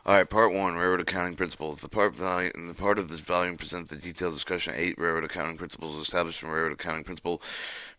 All right, part one: railroad accounting principles. The part of this volume presents the detailed discussion of 8 railroad accounting principles established in railroad accounting principle.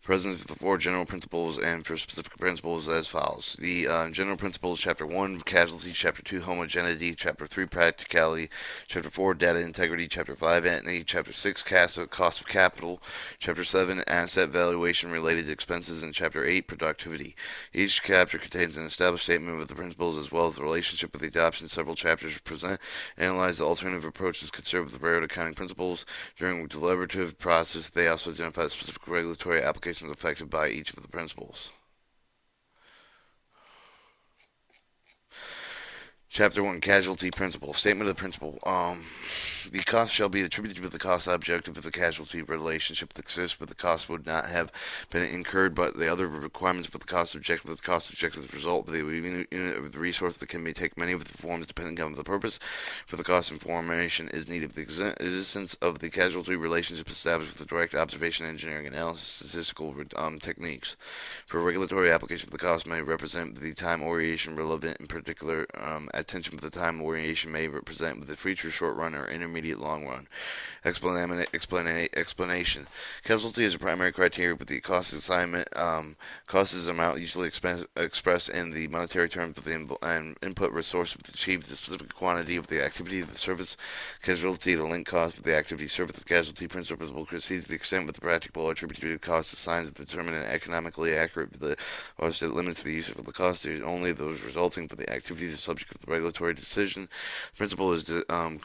Present the 4 general principles and for specific principles as follows: the general principles, Chapter 1, casualty; Chapter 2, homogeneity; Chapter 3, practicality; Chapter 4, data integrity; Chapter 5, entity; Chapter 6, cost of capital; Chapter 7, asset valuation related expenses; and Chapter 8, productivity. Each chapter contains an established statement of the principles as well as the relationship with the adoption. Several chapters present and analyze the alternative approaches considered with the railroad accounting principles. During the deliberative process, they also identify the specific regulatory applications affected by each of the principles. Chapter 1, Casualty Principle. Statement of the principle. The cost shall be attributed to the cost objective of the casualty relationship that exists, but the cost would not have been incurred, but the other requirements for the cost objective. The cost objective is the result of the unit of the resource that can be taken many of the forms depending on the purpose for the cost information is needed. The existence of the casualty relationship established with the direct observation, engineering, analysis, statistical techniques. For regulatory application, the cost may represent the time orientation relevant in particular. Attention for the time orientation may represent the future short run or intermediate long run. Explanation. Casualty is a primary criteria, but the cost assignment cost is amount usually expressed in the monetary terms of the input resource to achieve the specific quantity of the activity of the service. Casualty, the link cost of the activity service. The casualty principle proceeds to the extent with the practical attributed cost assigns to determine an economically accurate or it limits the use of the cost to only those resulting for the activity the subject of the regulatory decision. The principle is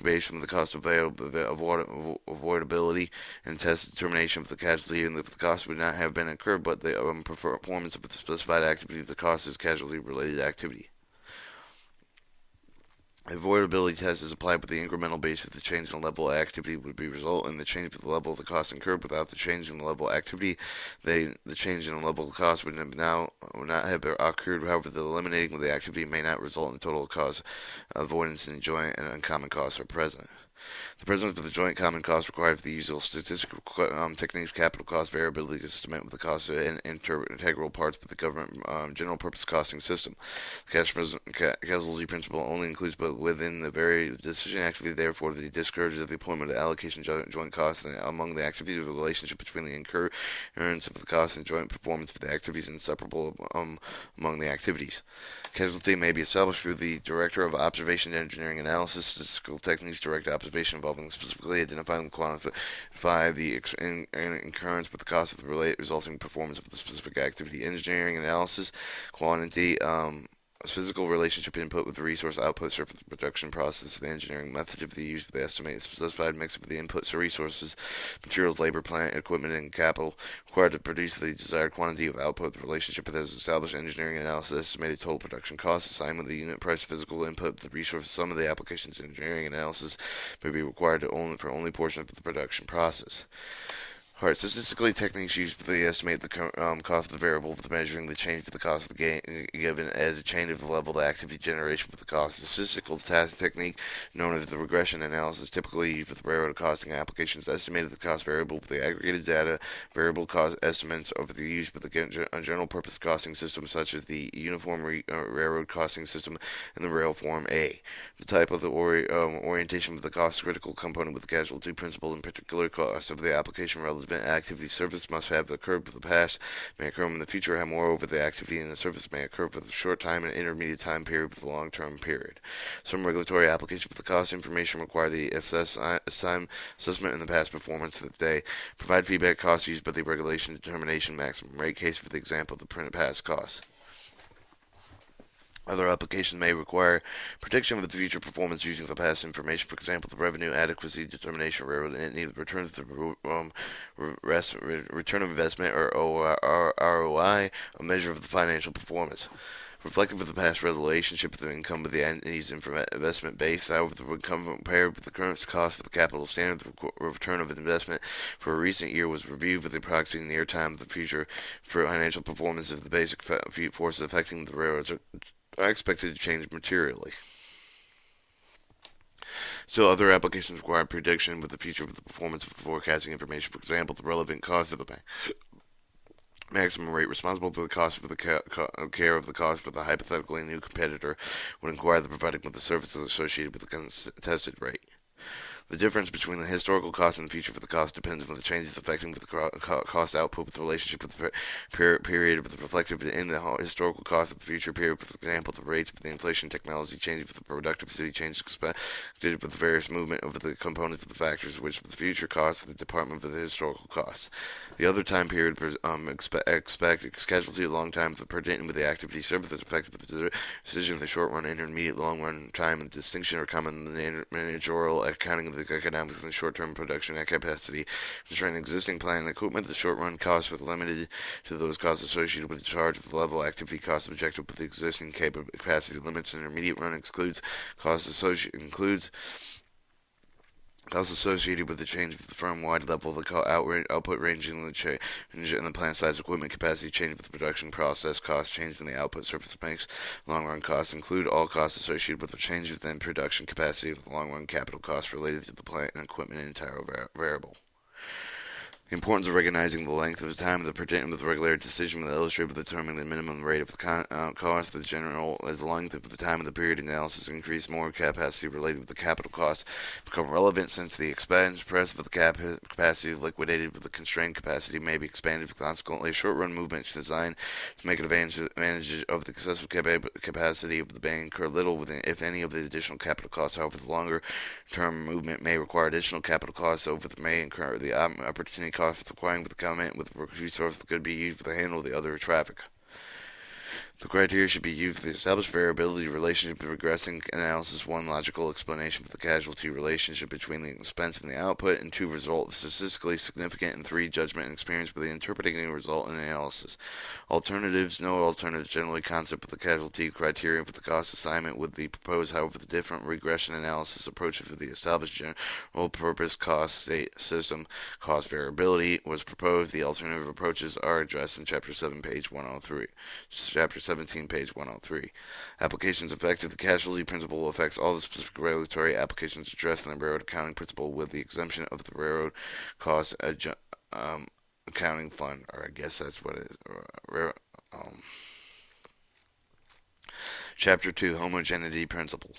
based on the cost of avoidability and test determination of the casualty, and if the cost would not have been incurred, but the performance of the specified activity, the cost is casualty-related activity. The avoidability test is applied with the incremental basis. The change in the level of activity would be result in the change of the level of the cost incurred. Without the change in the level of activity, the change in the level of cost would not have occurred. However, the eliminating of the activity may not result in total cost avoidance, and joint and uncommon costs are present. The presence of the joint common cost required for the usual statistical techniques, capital cost, variability estimate with the cost of integral parts of the government general purpose costing system. The casualty principle only includes but within the very decision activity, therefore, the discourages of the appointment of the allocation joint costs and among the activities of the relationship between the incurrence of the cost and joint performance of the activities inseparable among the activities. Casualty may be established through the Director of Observation, Engineering, Analysis, Statistical Techniques, Direct Observation involving specifically identify and quantify the incurrence with the cost of the resulting performance of the specific activity. Engineering analysis, quantity, physical relationship input with the resource output surface production process, the engineering method of the use of the estimated specified mix of the inputs or resources, materials, labor, plant, equipment, and capital required to produce the desired quantity of output, the relationship with those established engineering analysis, estimated total production costs, assignment of the unit price, physical input, the resource, some of the applications engineering analysis may be required for only portion of the production process. Alright, statistically, techniques used to estimate the cost of the variable with measuring the change of the cost of the gain given as a change of the level of the activity generation with the cost. Statistical technique known as the regression analysis, typically used with railroad costing applications, estimated the cost variable with the aggregated data, variable cost estimates of the use with the general purpose costing system, such as the uniform railroad costing system and the rail form A. The type of the orientation of the cost critical component with the casualty principle, in particular cost of the application relevant activity service must have occurred with the past, may occur in the future, and moreover the activity in the service may occur with a short time and intermediate time period with a long-term period. Some regulatory applications for the cost information require the assessment in the past performance that they provide feedback costs used by the regulation determination maximum rate case for the example of the printed past costs. Other applications may require prediction of the future performance using the past information. For example, the revenue adequacy determination railroad entity returns the return of investment or ROI, a measure of the financial performance. Reflective of the past relationship of the income of the entity's investment base, however, the income compared with the current cost of the capital standard, the return of investment for a recent year was reviewed with the approximate near time of the future for financial performance of the basic forces affecting the railroads are expected to change materially. Still, other applications require prediction with the future of the performance of the forecasting information. For example, the relevant cost of the bank maximum rate responsible for the cost of the care of the cost for the hypothetically new competitor would inquire the providing of the services associated with the contested rate. The difference between the historical cost and the future for the cost depends on the changes affecting the cost output with the relationship with the period with the reflective in the historical cost of the future period. For example, the rates of the inflation technology changes with the productivity changes expected with the various movement of the components of the factors which the future cost of the department of the historical cost. The other time period expect casualty long time for pertaining with the activity served with effect with the decision of the short run, intermediate, long run time, and distinction are common in the managerial accounting of the economics and the short term production capacity concerning existing plant and equipment. The short run costs are limited to those costs associated with the charge of the level activity cost objective with the existing capacity limits. And intermediate run excludes costs associated with the change of the firm-wide level of the output ranging in the change in the plant size, equipment capacity, change with the production process, cost change in the output surface makes. Long-run costs include all costs associated with the change within production capacity of the long-run capital costs related to the plant and equipment entire variable. The importance of recognizing the length of the time of the pertaining with the regular decision will illustrate by determining the minimum rate of the cost for the general as the length of the time of the period analysis increase, more capacity related with the capital cost become relevant since the express of the capacity liquidated with the constrained capacity may be expanded. Consequently, short run movement designed to make advantage of the excessive capacity of the bank incur little, if any, of the additional capital costs. However, the longer term movement may require additional capital costs over the may incur the opportunity cost for acquiring with the comment with the resource that could be used for the handle of the other traffic. The criteria should be used to establish variability relationship in regressing analysis. One, logical explanation for the casualty relationship between the expense and the output, and two, result statistically significant, and three, judgment and experience for the interpreting the result in analysis. Alternatives, no alternatives. Generally, concept of the casualty criterion for the cost assignment would be proposed. However, the different regression analysis approaches for the established general purpose cost state system cost variability was proposed. The alternative approaches are addressed in Chapter 7, page 103. Chapter 17, page 103. Applications effective. The casualty principle affects all the specific regulatory applications addressed in the railroad accounting principle with the exemption of the railroad cost accounting fund, or I guess that's what it is. Chapter 2, homogeneity principle.